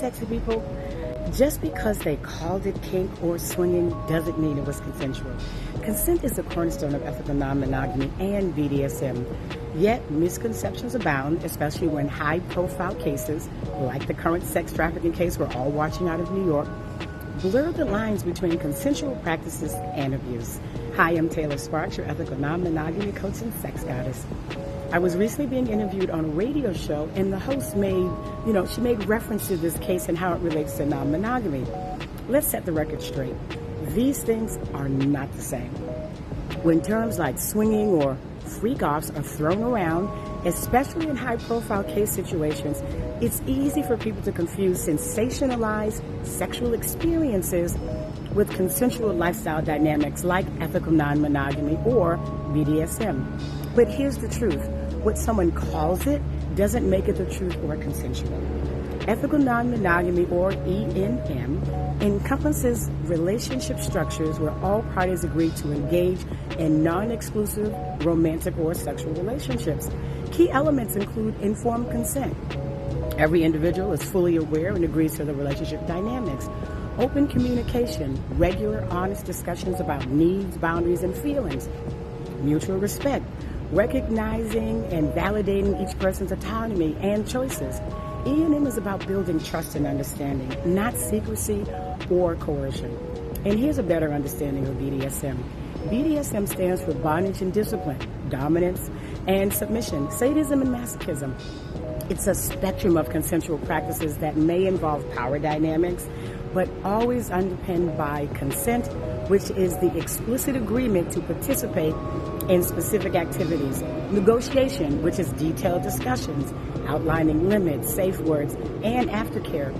sexy people, just because they called it kink or swinging doesn't mean it was consensual. Consent is the cornerstone of ethical non-monogamy and BDSM. Yet misconceptions abound, especially when high-profile cases, like the current sex trafficking case we're all watching out of New York, blur the lines between consensual practices and abuse. Hi, I'm Taylor Sparks, your ethical non-monogamy coach and sex goddess. I was recently being interviewed on a radio show, and the host she made reference to this case and how it relates to non-monogamy. Let's set the record straight. These things are not the same. When terms like swinging or freak-offs are thrown around, especially in high-profile case situations, it's easy for people to confuse sensationalized sexual experiences with consensual lifestyle dynamics like ethical non-monogamy or BDSM. But here's the truth. What someone calls it doesn't make it the truth or consensual. Ethical non-monogamy, or ENM, encompasses relationship structures where all parties agree to engage in non-exclusive romantic or sexual relationships. Key elements include informed consent. Every individual is fully aware and agrees to the relationship dynamics. Open communication, regular, honest discussions about needs, boundaries, and feelings. Mutual respect, recognizing and validating each person's autonomy and choices. E&M is about building trust and understanding, not secrecy or coercion. And here's a better understanding of BDSM. BDSM stands for bondage and discipline, dominance and submission, sadism and masochism. It's a spectrum of consensual practices that may involve power dynamics, but always underpinned by consent, which is the explicit agreement to participate in specific activities. Negotiation, which is detailed discussions, outlining limits, safe words, and aftercare.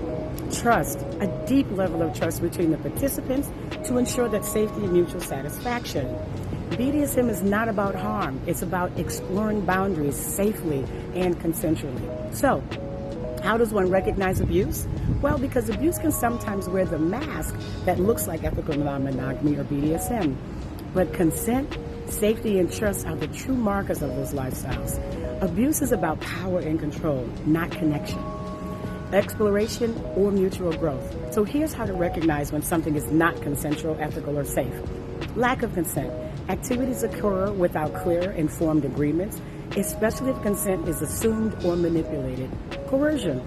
Trust, a deep level of trust between the participants to ensure that safety and mutual satisfaction. BDSM is not about harm. It's about exploring boundaries safely and consensually. So, how does one recognize abuse? Well, because abuse can sometimes wear the mask that looks like ethical non-monogamy or BDSM. But consent, safety, and trust are the true markers of those lifestyles. Abuse is about power and control, not connection, exploration, or mutual growth. So here's how to recognize when something is not consensual, ethical, or safe. Lack of consent. Activities occur without clear, informed agreements, especially if consent is assumed or manipulated. Coercion.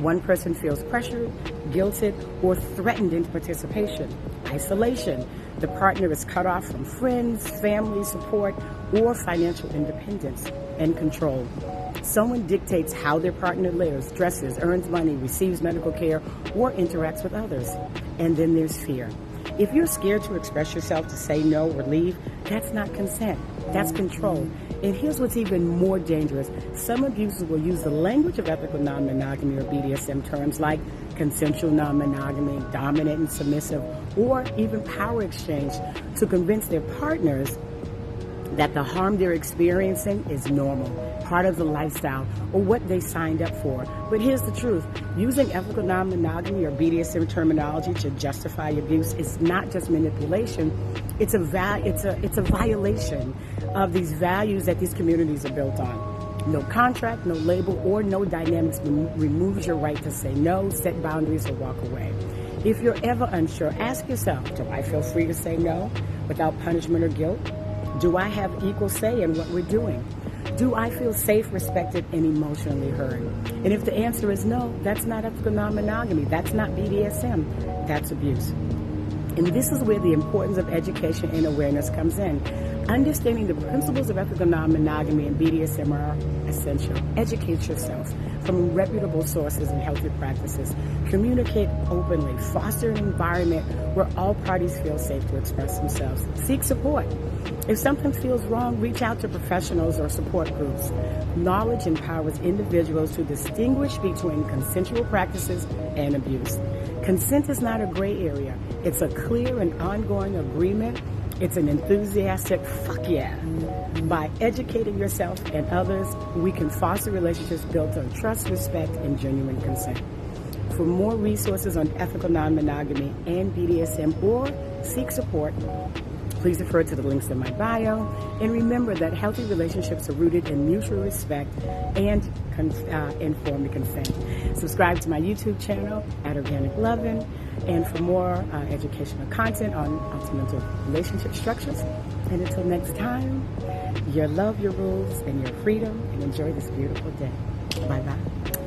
One person feels pressured, guilted, or threatened into participation. Isolation. The partner is cut off from friends, family support, or financial independence. And control. Someone dictates how their partner lives, dresses, earns money, receives medical care, or interacts with others. And then there's fear. If you're scared to express yourself, to say no or leave, that's not consent. That's control. And here's what's even more dangerous. Some abusers will use the language of ethical non-monogamy or BDSM terms like consensual non-monogamy, dominant and submissive, or even power exchange to convince their partners that the harm they're experiencing is normal, part of the lifestyle, or what they signed up for. But here's the truth. Using ethical non-monogamy or BDSM terminology to justify abuse is not just manipulation. It's a violation of these values that these communities are built on. No contract, no label, or no dynamics removes your right to say no, set boundaries, or walk away. If you're ever unsure, ask yourself, do I feel free to say no without punishment or guilt? Do I have equal say in what we're doing? Do I feel safe, respected, and emotionally heard? And if the answer is no, that's not ethical non-monogamy. That's not BDSM. That's abuse. And this is where the importance of education and awareness comes in. Understanding the principles of ethical non-monogamy and BDSM are essential. Educate yourself from reputable sources and healthy practices. Communicate openly. Foster an environment where all parties feel safe to express themselves. Seek support. If something feels wrong, reach out to professionals or support groups. Knowledge empowers individuals to distinguish between consensual practices and abuse. Consent is not a gray area. It's a clear and ongoing agreement. It's an enthusiastic fuck yeah. By educating yourself and others, we can foster relationships built on trust, respect, and genuine consent. For more resources on ethical non-monogamy and BDSM, or seek support, please refer to the links in my bio. And remember that healthy relationships are rooted in mutual respect and informed consent. Subscribe to my YouTube channel at Organic Lovin', and for more educational content on alternative relationship structures. And until next time, your love, your rules, and your freedom, and enjoy this beautiful day. Bye-bye.